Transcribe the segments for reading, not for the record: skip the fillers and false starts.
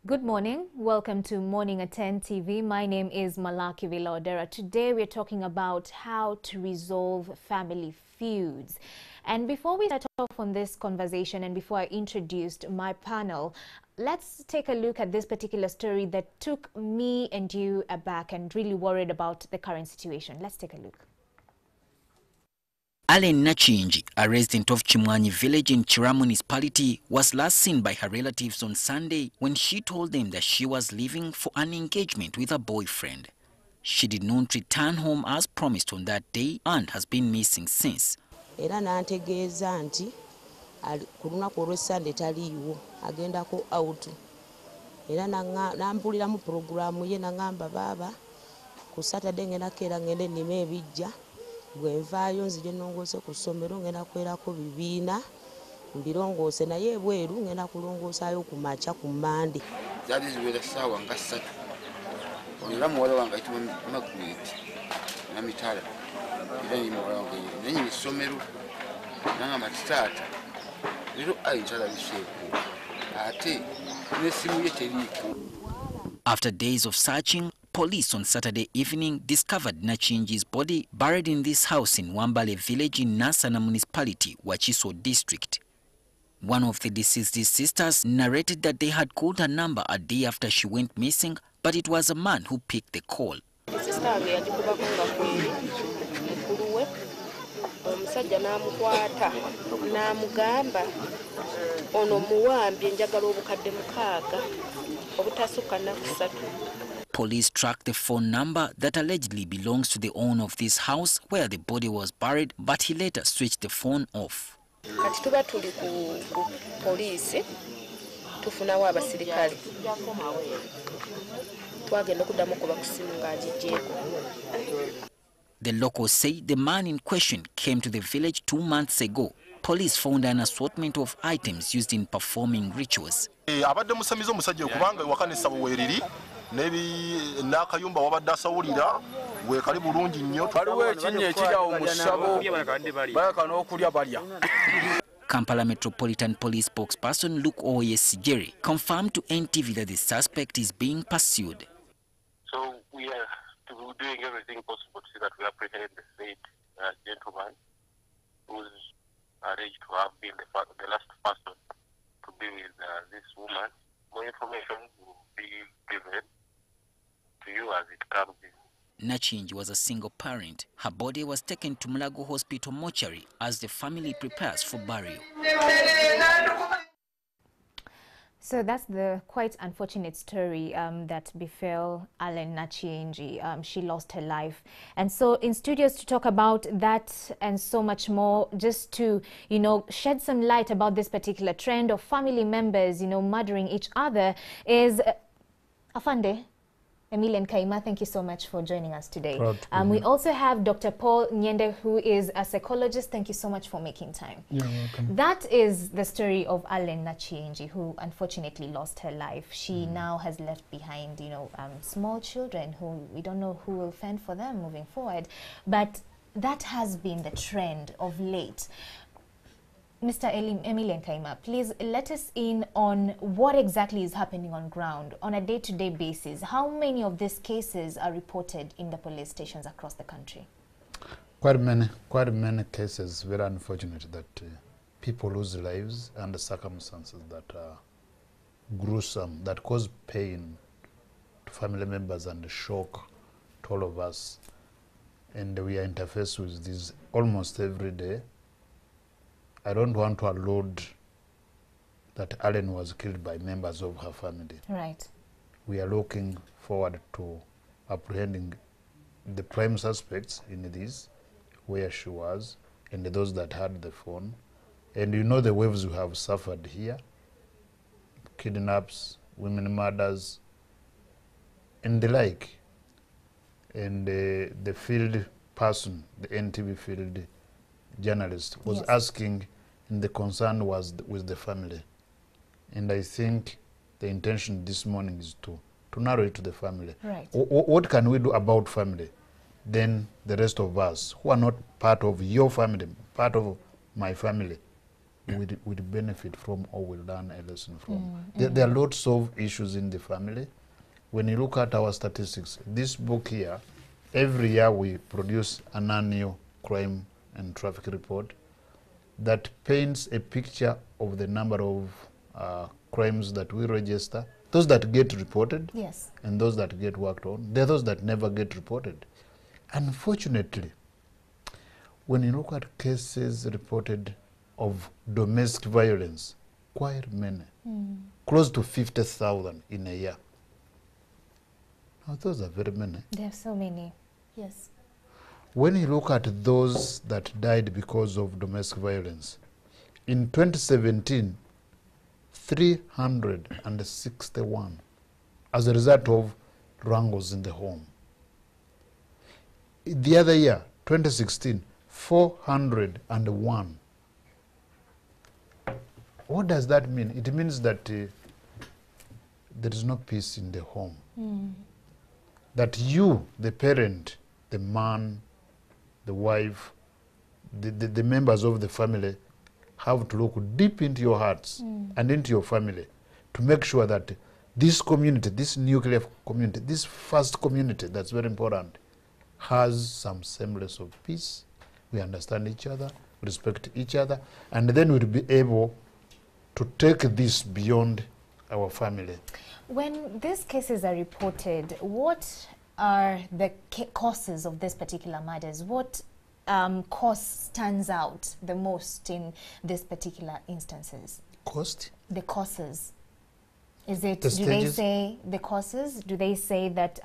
Good morning. Welcome to Morning at 10 TV. My name is Malaki Vilaodera. Today we're talking about how to resolve family feuds. And before we start off on this conversation and before I introduced my panel, let's take a look at this particular story that took me and you aback and really worried about the current situation. Let's take a look. Allen Nachinji, a resident of Chimwanyi village in Chira municipality, was last seen by her relatives on Sunday when she told them that she was leaving for an engagement with a boyfriend. She did not return home as promised on that day and has been missing since. Era nantegeeza nti ku lunaku olw'Essande taliiwo agendako out. Era nampulira mu programu ye nangamba baaba ku Saturday ngenda keera ngende nnime ebijja bwe nvaayo nzije nnongoose ku ssomero ngenda kwerako bibiina mbirongoose naye ebweru ngenda kulongoosaayo ku makya ku Mande. Zaali ziwera ssaawa nga 3. Era muwala wange ayitibwa Magnet na mitala era ni muwala wange nanyi essomero nangamba taata leero ayinjala biseeko ate n'essimu ye teriiko. After days of searching, police on Saturday evening discovered Nachinji's body buried in this house in Wambale village in Nasana municipality, Wachiso district. One of the deceased's sisters narrated that they had called her number a day after she went missing, but it was a man who picked the call. Omusajja n'amukwata n'amugamba ono muwambye njagala obukadde 6 obutasukka nnaku 3. Police tracked the phone number that allegedly belongs to the owner of this house where the body was buried, but he later switched the phone off. Kati tuba tuli ku poliisi tufunawo abasirikale twagenda okuddamu kuba ku ssimu ng'agigyeeko. The locals say the man in question came to the village 2 months ago. Police found an assortment of items used in performing rituals. Abadde musamiza omusajja kubanga wakanisa bweriri nebi nakayumba wabadde asawulira we kali bulungi nnyo. Waliwo ekinnya ekirawo mu ssabo bayaka n'okulya balya. Kampala Metropolitan Police spokesperson Luke Oyesijere confirmed to NTV that the suspect is being pursued. So we are doing everything possible to see that we apprehend the said gentleman who's alleged to have been the last person to be with this woman. More information will be given to you as it comes in. Nachinji was a single parent. Her body was taken to Mulago Hospital mortuary as the family prepares for burial. So that's the quite unfortunate story that befell Allen Nachinji. She lost her life. And so in studios to talk about that and so much more, just to, shed some light about this particular trend of family members, murdering each other, is Afande Emile Nkaima. Thank you so much for joining us today. We also have Dr. Paul Nyende, who is a psychologist. Thank you so much for making time. You're welcome. That is the story of Allen Nachinji, who unfortunately lost her life. She now has left behind, small children who we don't know who will fend for them moving forward. But that has been the trend of late. Mr. Emile Nkaima, please let us in on what exactly is happening on ground on a day-to-day basis. How many of these cases are reported in the police stations across the country? Quite many cases. Very unfortunate that people lose lives under circumstances that are gruesome, that cause pain to family members and shock to all of us. And we are interfaced with this almost every day. I don't want to allude that Allen was killed by members of her family. Right. We are looking forward to apprehending the prime suspects in this, where she was, and those that had the phone. And the waves we have suffered here, kidnaps, women murders, and the like. And the field person, the NTV field journalist, was asking, and the concern was with the family. And I think the intention this morning is to narrow it to the family. Right. What can we do about family? Then the rest of us who are not part of your family, part of my family, would benefit from or will learn a lesson from. There are lots of issues in the family. When you look at our statistics, this book here, every year we produce an annual crime and traffic report that paints a picture of the number of crimes that we register, those that get reported, yes, and those that get worked on. There are those that never get reported. Unfortunately, when you look at cases reported of domestic violence, quite many, close to 50,000 in a year. Now, those are very many. There are so many, yes. When you look at those that died because of domestic violence, in 2017, 361 as a result of wrangles in the home. The other year, 2016, 401. What does that mean? It means that there is no peace in the home. That you, the parent, the man, the wife, the members of the family have to look deep into your hearts and into your family to make sure that this community, this nuclear community, this first community that's very important, has some semblance of peace. We understand each other, respect each other, and then we'll be able to take this beyond our family. When these cases are reported, what are the causes of these particular murders? What cause stands out the most in these particular instances? Cost? The causes. Is it, The do they stages? say the causes? Do they say that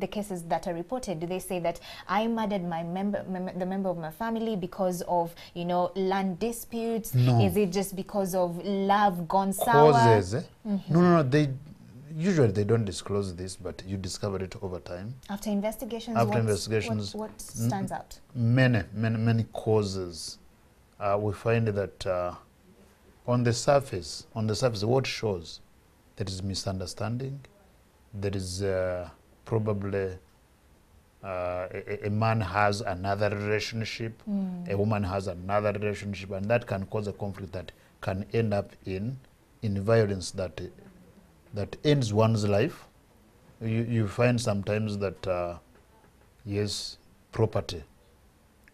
the cases that are reported, do they say that I murdered my the member of my family because of, you know, land disputes? No. Is it just because of love gone sour? Causes, eh? No, usually they don't disclose this, but you discover it over time. After investigations, After investigations, what stands out? Many causes. We find that on the surface, what shows there is misunderstanding, there is probably a man has another relationship, a woman has another relationship, and that can cause a conflict that can end up in violence that ends one's life. You find sometimes that, yes, property.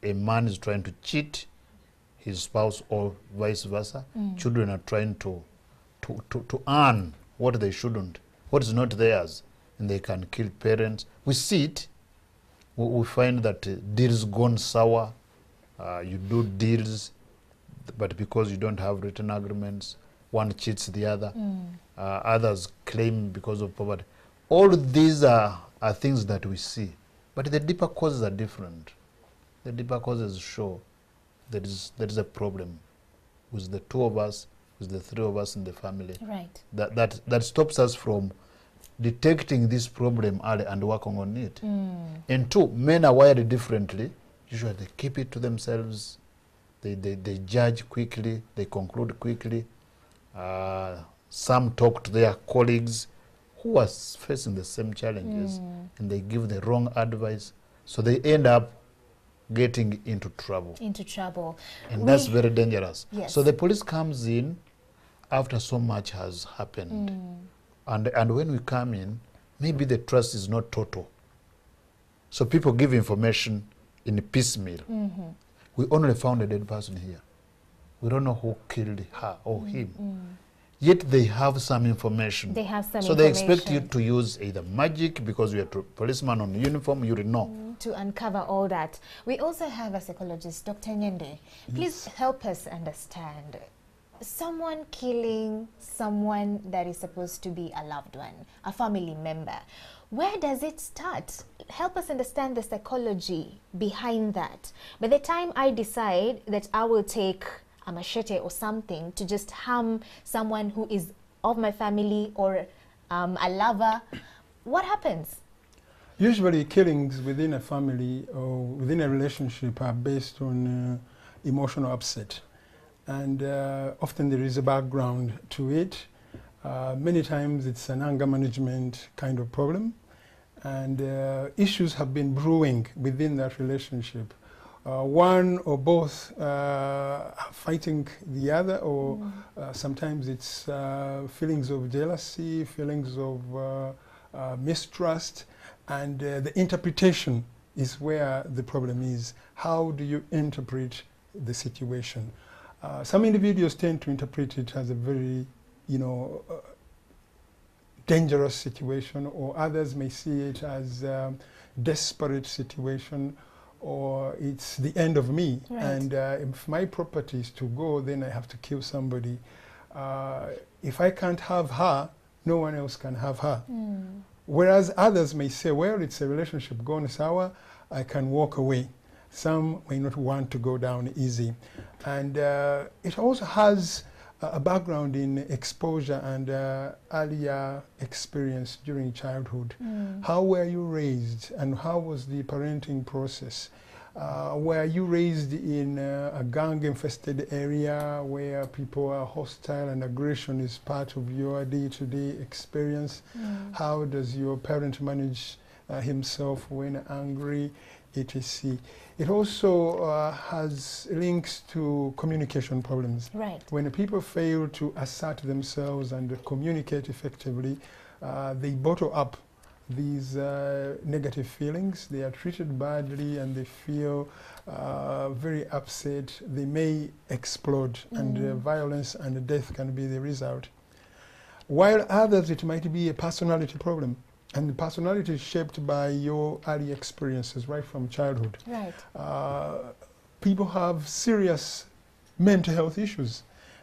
A man is trying to cheat his spouse or vice versa. Children are trying to earn what they shouldn't, what is not theirs, and they can kill parents. We see it. We find that deals gone sour. You do deals, but because you don't have written agreements, one cheats the other. Others claim because of poverty. All these are things that we see, but the deeper causes are different. The deeper causes show there is a problem with the two of us, with the three of us in the family. Right. That stops us from detecting this problem early and working on it. And two, men are wired differently. Usually they keep it to themselves. They judge quickly. They conclude quickly. Some talk to their colleagues who are facing the same challenges, and they give the wrong advice. So they end up getting into trouble. And that's very dangerous. Yes. So the police comes in after so much has happened. And when we come in, maybe the trust is not total. So people give information in a piecemeal. We only found a dead person here. We don't know who killed her or him. Yet they have some information. They have some so information. They expect you to use either magic, because you're a policeman on uniform, you know. To uncover all that. We also have a psychologist, Dr. Nyende. Please help us understand. Someone killing someone that is supposed to be a loved one, a family member. Where does it start? Help us understand the psychology behind that. By the time I decide that I will take a machete or something to just harm someone who is of my family or a lover, what happens? Usually killings within a family or within a relationship are based on emotional upset. And often there is a background to it. Many times it's an anger management kind of problem. And issues have been brewing within that relationship one or both fighting the other, or sometimes it's feelings of jealousy, feelings of mistrust, and the interpretation is where the problem is. How do you interpret the situation? Some individuals tend to interpret it as a very, dangerous situation, or others may see it as a desperate situation, or it's the end of me. Right. And if my property is to go, then I have to kill somebody. If I can't have her, no one else can have her. Whereas others may say, well, it's a relationship gone sour, I can walk away. Some may not want to go down easy. And it also has a background in exposure and earlier experience during childhood. How were you raised, and how was the parenting process? Were you raised in a gang-infested area where people are hostile and aggression is part of your day-to-day experience? How does your parent manage himself when angry, etc.? It also has links to communication problems. Right. When people fail to assert themselves and communicate effectively, they bottle up these negative feelings. They are treated badly and they feel very upset. They may explode, and violence and death can be the result. While others, it might be a personality problem. And the personality is shaped by your early experiences right from childhood. Right. People have serious mental health issues,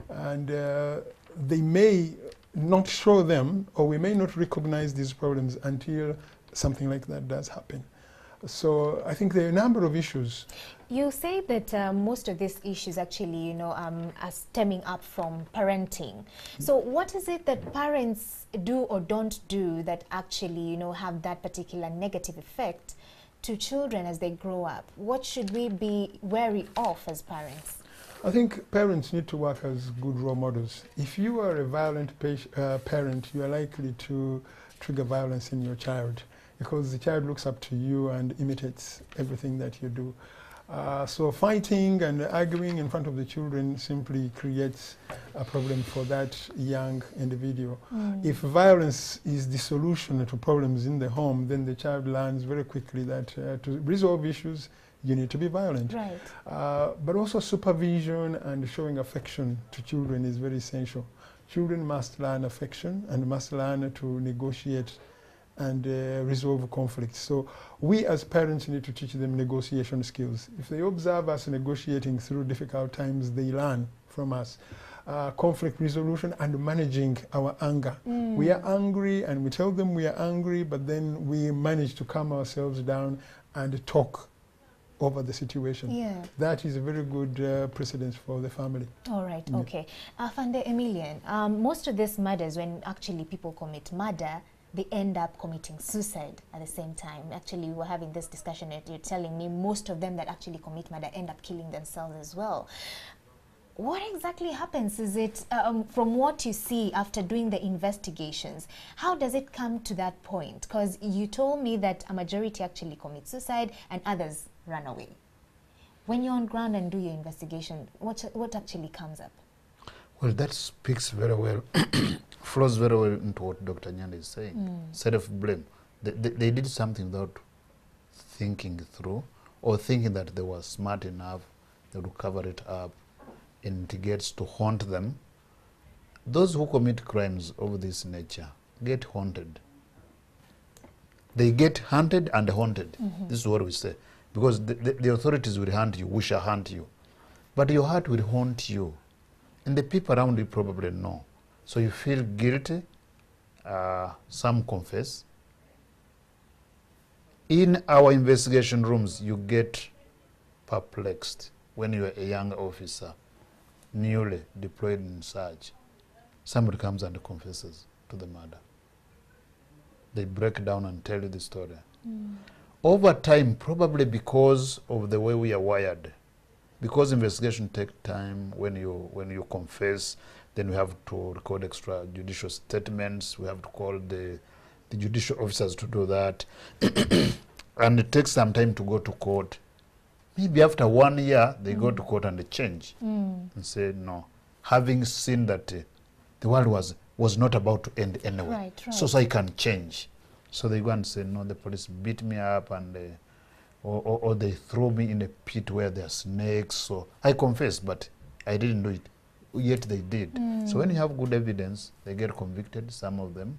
and they may not show them, or we may not recognize these problems until something like that does happen. So I think there are a number of issues. You say that most of these issues actually, are stemming up from parenting. So what is it that parents do or don't do that actually, have that particular negative effect to children as they grow up? What should we be wary of as parents? I think parents need to work as good role models. If you are a violent parent, you are likely to trigger violence in your child, because the child looks up to you and imitates everything that you do. So fighting and arguing in front of the children simply creates a problem for that young individual. If violence is the solution to problems in the home, then the child learns very quickly that to resolve issues, you need to be violent. Right. But also supervision and showing affection to children is very essential. Children must learn affection and must learn to negotiate and resolve conflicts. So we as parents need to teach them negotiation skills. If they observe us negotiating through difficult times, they learn from us. Conflict resolution and managing our anger. We are angry and we tell them we are angry, but then we manage to calm ourselves down and talk over the situation. Yeah. That is a very good precedent for the family. All right, okay. Afande Emilian, most of these murders, when actually people commit murder, they end up committing suicide at the same time. Actually, we were having this discussion and you're telling me most of them that actually commit murder end up killing themselves as well. What exactly happens? Is it, from what you see after doing the investigations, how does it come to that point? Because you told me that a majority actually commit suicide and others run away. When you're on ground and do your investigation, what actually comes up? Well, that speaks very well, flows very well into what Dr. Nyanda is saying. Self-blame. They did something without thinking through, or thinking that they were smart enough, they would cover it up, and it gets to haunt them. Those who commit crimes of this nature get haunted. They get hunted and haunted. This is what we say. Because the authorities will hunt you, we shall hunt you. But your heart will haunt you. And the people around you probably know. So you feel guilty, some confess. In our investigation rooms, you get perplexed when you are a young officer, newly deployed in search. Somebody comes and confesses to the murder. They break down and tell you the story. Over time, probably because of the way we are wired, because investigation takes time, when you confess, then we have to record extrajudicial statements, we have to call the judicial officers to do that, and it takes some time to go to court. Maybe after 1 year, they go to court and they change and say, no, having seen that the world was not about to end anyway, so I can change. So they go and say, no, the police beat me up and or they throw me in a pit where there are snakes. So I confess, but I didn't do it. Yet they did. So when you have good evidence, they get convicted, some of them,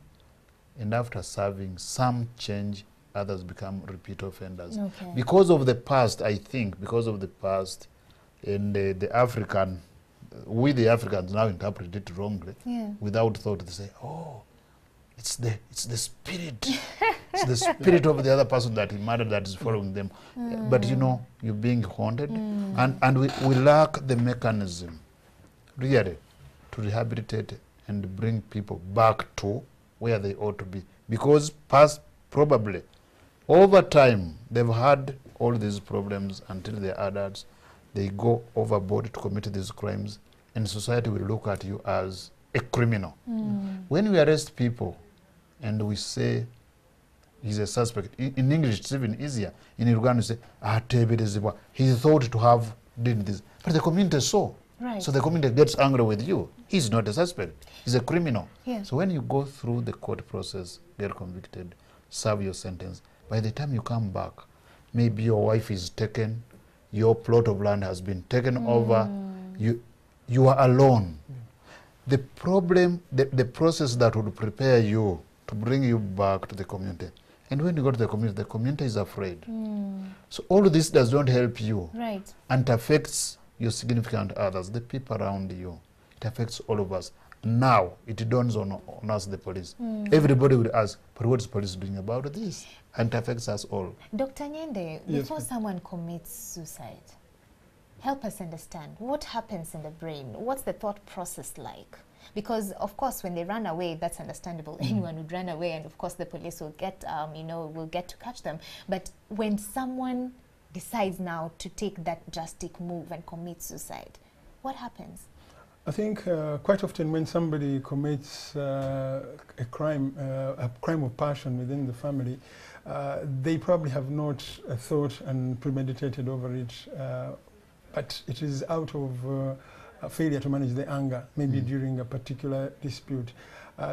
and after serving some change, others become repeat offenders. Because of the past, I think, because of the past, and the African, we the Africans now interpret it wrongly, without thought. They say, oh, it's the spirit, it's the spirit of the other person that he murdered that is following them. But you know, you're being haunted, and we lack the mechanism, really, to rehabilitate and bring people back to where they ought to be. Because past, probably, over time, they've had all these problems until they're adults. They go overboard to commit these crimes, and society will look at you as a criminal. When we arrest people and we say he's a suspect, in English it's even easier. In Uganda, we say, he thought to have did this. But the community saw. So the community gets angry with you. He's not a suspect. He's a criminal. So when you go through the court process, get convicted, serve your sentence, by the time you come back, maybe your wife is taken, your plot of land has been taken over, you are alone. The problem, the process that would prepare you to bring you back to the community, and when you go to the community is afraid. So all of this does not help you, and it affects your significant others, the people around you. It affects all of us. Now, it dawns on us, the police. Everybody will ask, but what is police doing about this? And it affects us all. Dr. Nyende, before someone commits suicide, help us understand what happens in the brain. What's the thought process like? Because, of course, when they run away, that's understandable. Anyone would run away, and of course, the police will get, will get to catch them. But when someone decides now to take that drastic move and commit suicide, what happens? I think quite often when somebody commits a crime of passion within the family, they probably have not thought and premeditated over it, but it is out of a failure to manage the anger, maybe during a particular dispute.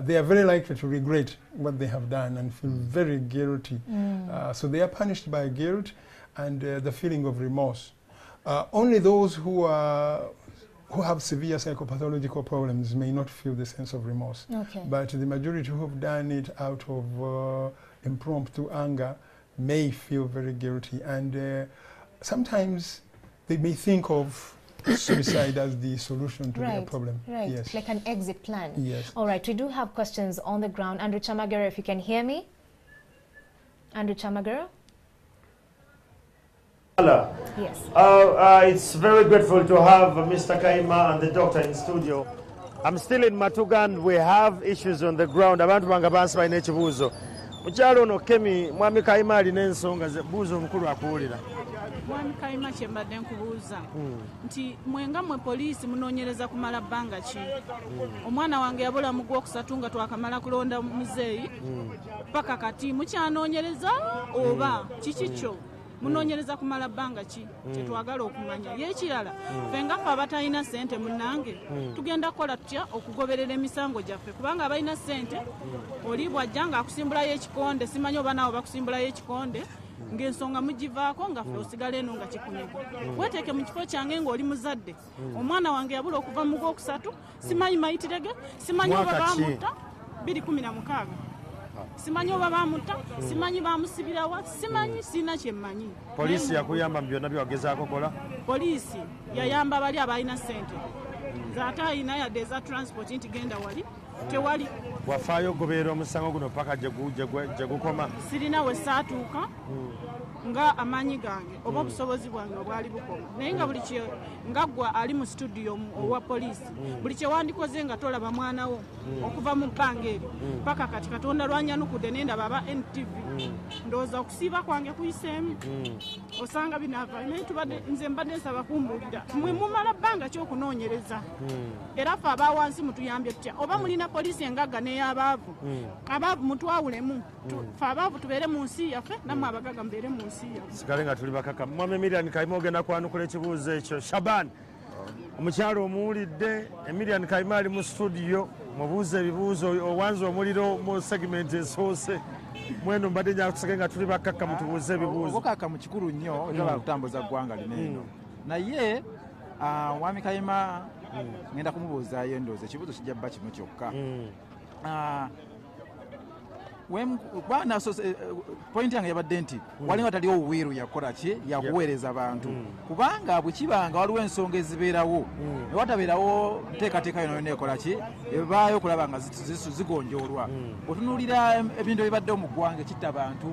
They are very likely to regret what they have done and feel very guilty. So they are punished by guilt and the feeling of remorse. Only those who have severe psychopathological problems may not feel the sense of remorse. But the majority who have done it out of impromptu anger may feel very guilty. And sometimes they may think of suicide as the solution to their problem. Yes. Like an exit plan. Yes. All right, we do have questions on the ground. Andrew Chamagero, if you can hear me. Andrew Chamagero? Hello. Yes. It's very grateful to have Mr. Kaima and the doctor in studio. I'm still in Matuga and we have issues on the ground. Abantu banga bansiba ine ekibuuzo. Mukyalo ono Kemi mwami Kaima alina ensonga buuzo omukulu akuwulira. Mwami Kaima kyembadde nkubuuza nti mwenga mwe poliisi munoonyereza kumala bbanga ki? Omwana wange yabula mu Gwokusatu nga twakamala kulonda muzeeyi paka kati mukyanoonyereza oba kiki kyo? Munoonyereza kumala bbanga ki? Kyetwagala okumanya. Y'ekirala ffe nga ffe abatalina ssente munnange tugenda kukola tutya okugoberera emisango gyaffe kubanga abalina ssente oli bw'ajja ng'akusimbulayo ekikonde simanyi oba naawe bakusimbulayo ekikonde ng'ensonga mugivaako nga ffe osigala eno nga kikunyega. Weeteeke mu kifo kyange ng'oli muzadde. Omwana wange yabula okuva mu Gwokusatu simanyi mayitirege simanyi oba baamutta 2016. Simanyi oba baamutta, simanyi baamusibirawa, simanyi sina kyemmanyi. Poliisi yakuyamba mu byonna byewagezaako kola? Poliisi yayamba bali abalina ssente. Zaate alina yadde eza transport nti genda wali, tewali. Wafaayo ogoberera omusango guno paka gye gukoma? Sirina we saatuuka nga amaanyi gange oba obusobozi bwange obwali bukoma. Naye nga buli kye nga ggwe ali mu studio owa poliisi buli kye wandikoze nga tolaba mwana wo okuva mu bbanga eryo paka kati Katonda lwanyanukudde nendaba aba NTV ndowooza okusiiba kwange kuyiseemu osanga binaava. Naye nze mbadde nsaba kumbuulira mwe mumala bbanga ki okunoonyereza era ffe aba wansi mutuyambye tutya oba mulina poliisi engagga n'ey'abaavu abaavu mutwawulemu fe abaavu tubeere mu nsi yaffe nammwe abagaga mubeere mu nsi yaffe sigale nga tuli bakaka mwami Miriam Kayima ogenda kwanukula ekibuuzo ekyo Shaban omukyalo omuwulidde Miriam Kayima ali mu studio mubuuze ebibuuzo owanze omuliro mu segment esoose mweno mbadde njakusake nga tuli bakaka mutubuuze ebibuuzo okaka mu kikulu nnyo ekyola kutambuza ggwanga lino eno naye mwami Kayima ngenda kumubuuzaayo endowooza ekibuuzo kijja bba kimu kyokka pointi yange yabadde nti walinga taliwo obuwiiru yakola ki yakuweereza abantu kubanga bwe kiba nga waliwo ensonga ezibeerawo ne watabeerawo nteekateeka yona yona ekola ki ebaayo okulaba nga zigonjoolwa otunuulira ebintu ebibaddewo mu ggwanga ekitta abantu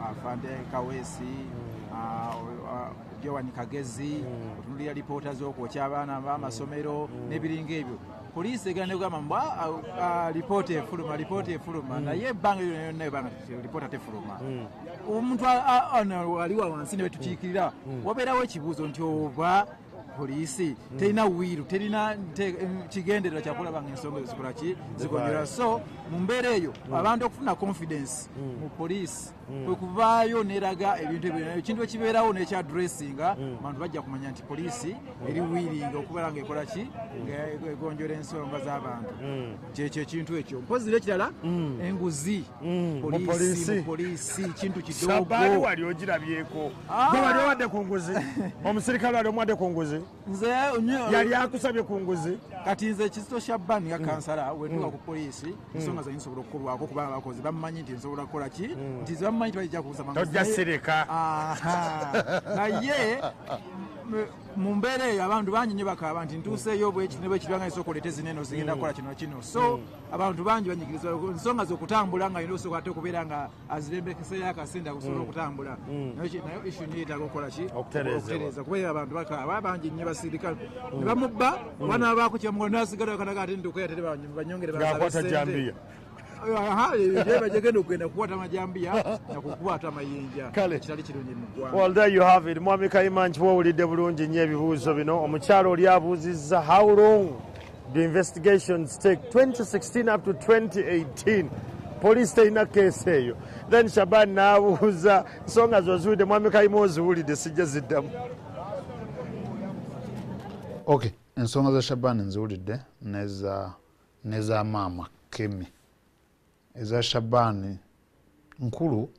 afande Kaweesi Joan Kagezi otunulira lipoota z'okwokya abaana b'amasomero n'ebiringa ebyo poliisi egenda negamba lipoota efuluma naye ebbanga lyonna ebanga lipoota tefuluma omuntu aliwa wansi ne betukiikirira wabeerawo ekibuuzo nti oba poliisi terina wiiru terina kigendererwa kyakulaba nga ensonga ezo zikola ki zigonjera so mu mbeera eyo abantu okufuna confidence mu poliisi kwe kuvaayo neraga ebintu ebyo ekintu ekibeerawo n'ekyadressinga abantu bajja kumanya nti poliisi eri wiiringa okubeera nga ekola ki egonjera ensonga z'abantu kyekyo ekintu ekyo mpozi ekirala enguzi poliisi kintu kidogo wali ogirabyeko wali owadde ku nguzi omusirikale wali omuwadde ku nguzi nze yali akusabye ku nguzi kati nze Kizito Shaban nga kansala wenduka ku poliisi ensonga zange nsobola okukolwako kuba abakozi bamanyi nti nsobola kukola ki nti bamanyi tibajja kubuza tojja sireka naye mu mbeera eyo abantu bangi nnyo bakaaba nti ntuuseeyo bwekiranga esokolete zineno zigenda kukola kino kino so abantu bangi banyigiriza ensonga z'okutambula nga alina osooka ate okubeera nga azirembekeseyo akasente akusobola okutambula naye issu niyo yeetaaga okukola ki okutereeza kubeera abantu bakaaba bangi nnyo basirika ne bamubba banabaako kyamukola nasigala kanaga ate ntukoya ate banyongere basente bagenda okugenda kukwata amajambiya nakukwata amayinja kitali kirungi mu ggwanga. Well, there you have it. Mwami Kayima nti bwowulidde bulungi nnyo ebibuuzo bino omukyalo oli abuuzizza how long the investigations take 2016 up to 2018 police terina keesi eyo then Shaban n'abuuza nsonga zoziwulidde mwami Kayima oziwulidde sijja ziddamu. Okay, ensonga za Shaban nziwulidde neza maama Kemi eza Shaban nkulu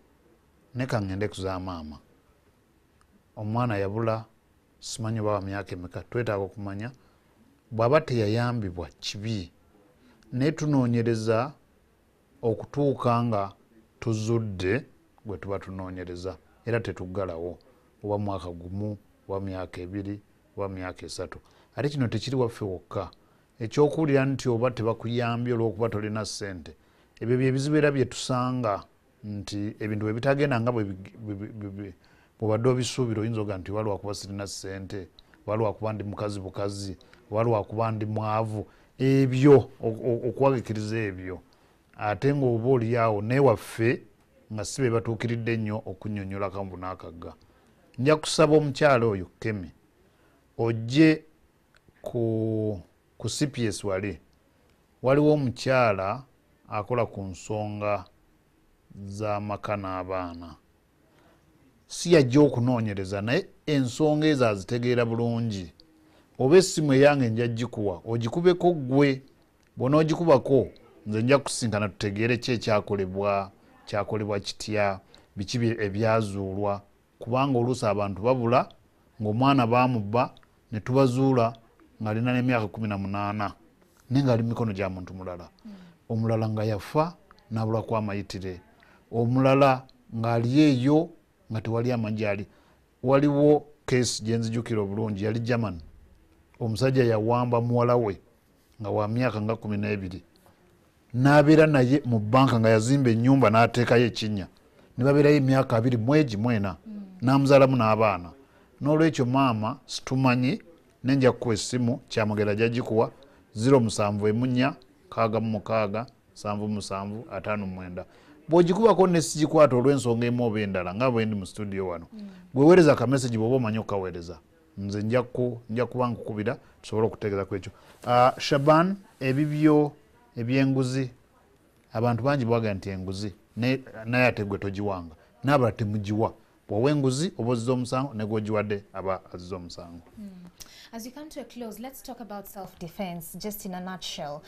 neka ngende kuza maama omwana yabula simanyi baba myaka emeka twetaaga okumanya bw'aba teyayambibwa kibi naye tunoonyereza okutuuka nga tuzudde gwe tuba tunoonyereza era tetuggalawo oba mwaka gumu oba myaka ebiri oba myaka esatu ate kino tekiri waffe wokka ekyokuwulira nti oba tebakuyambye olw'okuba tolina ssente ebyo byebizibeera bye tusanga nti ebintu bwe bitagenda nga bwobadde obisuubira oyinza oga nti walwakuba sirina ssente walwakuba ndi mukazi bukazi walwakuba ndi mwavu ebyo okuwagikiriza ebyo ate ng'oba oliawo naye waffe nga si be batuukiridde ennyo okunnyonnyola kambu n'akagga nja kusaba omukyalo oyo Kemi ojje ku CPS waliwo omukyala akola ku nsonga z'amaka n'abaana si yajja okunoonyereza naye ensonga ezo azitegeera bulungi oba essimu eyange nja gikuwa ogikubeko ggwe bw'onoogikubako nze nja kusinkana tutegeere ki kyakolebwa kitya biki ebyazuulwa kubanga oluusi abantu babula ng'omwana baamubba ne tubazuula ng'alina n'emyaka 18 naye ng'ali mu mikono gya muntu mulala omulala nga yafa n'abulako amayitire omulala ng'ali eyo nga tewali amajali waliwo keesi gye nzijukira obulungi yali German omusajja yawamba muwala we nga wa myaka nga 12 n'abeera naye mu bbanka nga yazimba ennyumba n'ateekayo ekinnya ne babeerayo emyaka 2 mwegi mwena n'amuzaalamu n'abaana n'olwekyo maama situmanyi nenja kukuwa essimu kyamugera jagikuwa 074 6 7 59 bw'ogikubako ne sigikwata olw'ensonga emu oba endala nga bwe ndi mu studio wano gweweereza akameseji bw'oba omanyi okukaweereza nze nja kuba nkukubira tusobole okutegeeza ku ekyo Shaban ebibyo ebyenguzi abantu bangi bwaga nti enguzi naye ate gwe togiwanga n'abala temugiwa bw'owa enguzi oba ozizza omusango ne gwogiwadde aba azizza omusango. As we come to a close, let's talk about self-defense, just in a nutshell.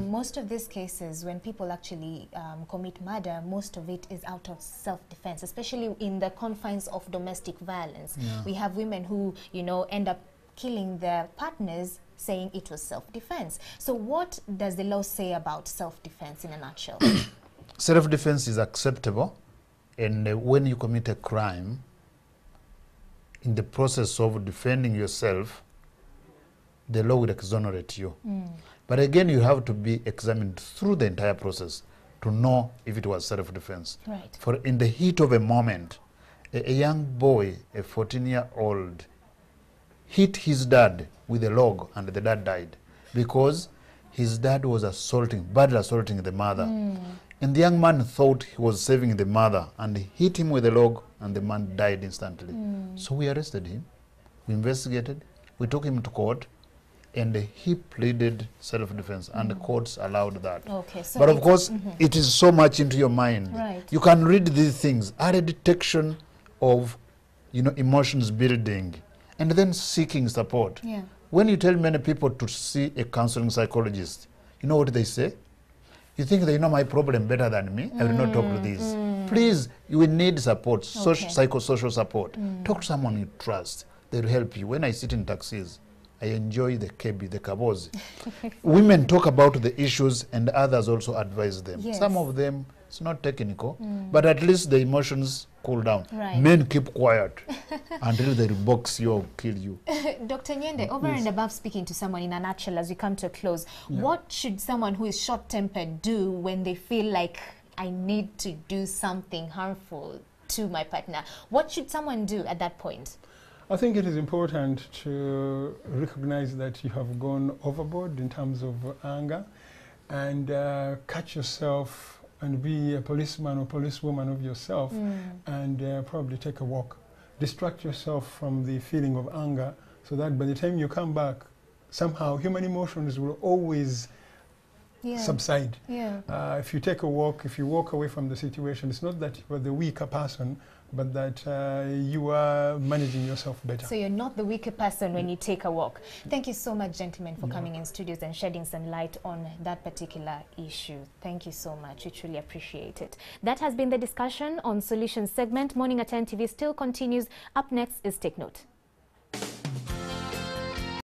Most of these cases, when people actually commit murder, most of it is out of self-defense, especially in the confines of domestic violence. Yeah. We have women who, you know, end up killing their partners saying it was self-defense. So what does the law say about self-defense in a nutshell? Self-defense is acceptable, and when you commit a crime, in the process of defending yourself, the law will exonerate you. But again, you have to be examined through the entire process to know if it was self-defense. Right. For in the heat of a moment, a young boy, a 14-year-old, hit his dad with a log and the dad died because his dad was badly assaulting the mother. And the young man thought he was saving the mother and hit him with a log and the man died instantly. So we arrested him, we investigated, we took him to court, and he pleaded self-defense, and the courts allowed that. Okay, so but of course, it is so much into your mind. Right. You can read these things, early detection of, you know, emotions building, and then seeking support. Yeah. When you tell many people to see a counseling psychologist, you know what they say? You think they know my problem better than me? I will not talk to this. Please, you will need support, psychosocial support. Talk to someone you trust. They will help you. When I sit in taxis, I enjoy the kebi, the kabozi. Women talk about the issues and others also advise them. Yes. Some of them, it's not technical, but at least the emotions cool down. Right. Men keep quiet until they box you or kill you. Dr. Nyende, over and above speaking to someone in a nutshell as we come to a close, what should someone who is short-tempered do when they feel like I need to do something harmful to my partner? What should someone do at that point? I think it is important to recognize that you have gone overboard in terms of anger and catch yourself and be a policeman or policewoman of yourself and probably take a walk. Distract yourself from the feeling of anger so that by the time you come back, somehow human emotions will always subside. If you take a walk, if you walk away from the situation, it's not that you are the weaker person, but that you are managing yourself better. So you're not the weaker person when you take a walk. Thank you so much, gentlemen, for coming in studios and shedding some light on that particular issue. Thank you so much. We truly appreciate it. That has been the discussion on Solutions segment. Morning at 10 TV still continues. Up next is Take Note.